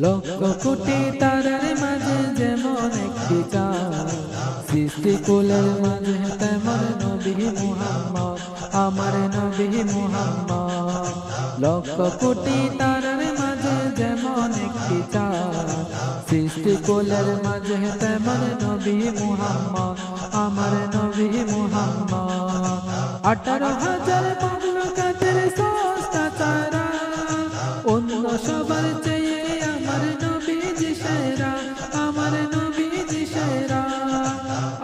লক্ষ কোটি তারার মাঝে যেমন একটি চাঁদ, সৃষ্টি কুলের মাঝে তেমন নবী মুহাম্মদ, আমার নবী মুহাম্মদ। লক্ষ কোটি তারার মাঝে যেমন একটি চাঁদ, সৃষ্টি কুলের মাঝে তেমন নবী মুহাম্মদ, আমার নবী মুহাম্মদ। 18,000 মাখলুকাতের সস্তা চারা, অন্য সবার চেয়ে আমার নবীজি সেরা, আমার নবীজি সেরা।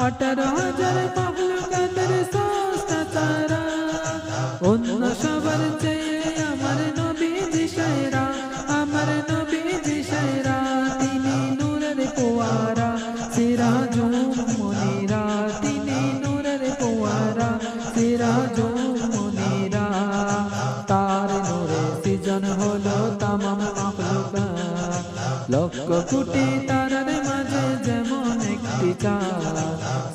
18,000 মাখলুকাতের সস্তা চারা, অন্য সবার চেয়ে আমার নবীজি সেরা, আমার নবীজি সেরা। তিনি নূরের ফোয়ারা, সিরাজুল মুনীরা, তিনি নূরের ফোয়ারা, সিরাজুল মুনীরা। তার নূরে সৃজন হলো তামাম মাখলুকাত। লক্ষ কোটি তারার মাঝে যেমন একটি চাঁদ,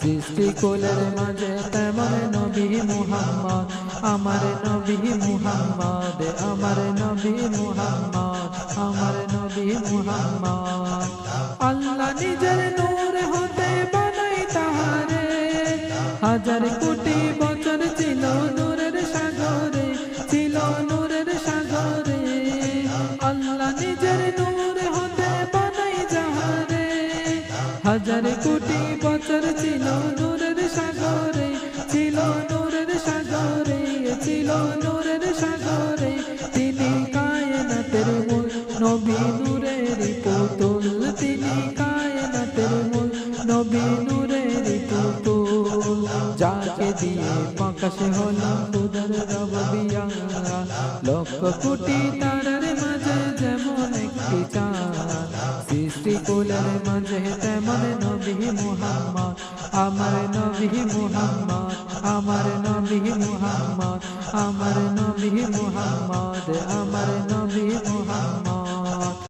সৃষ্টি কুলের মাঝে তেমন নবী মুহাম্মদ, আমার নবী মুহাম্মদ, আমার নবী মুহাম্মদ, আমার নবী মুহাম্মদ। আল্লাহ নিজের নূর হতে বানাই তাহারে, 1000 কোটি বছর ছিল নূরের সাগরে, ছিল নূরের সাগরে। আল্লাহ নিজের নূর হতে বানাই যাহারে, 1000 কোটি বছর ছিল নূরের সাগরে, ছিল নূরের সাগরে, ছিল নূরের সাগরে। তিনি কায়নাতের মূল, নবী নূরের পুতুল, তিনি কায়নাতের মূল, নবী নূরের পুতুল। যাকে দিয়ে প্রকাশ হলো খুদার রবিয়া, লক্ষ কোটি তারার মাঝে যেমন একটি চাঁদ, সৃষ্টি কুলের মাঝে তেমন নবী মুহাম্মদ, আমার নবী মুহাম্মদ, আমার নবী মুহাম্মদ, আমার নবী মুহাম্মদ, আমার নবী মুহাম্মদ।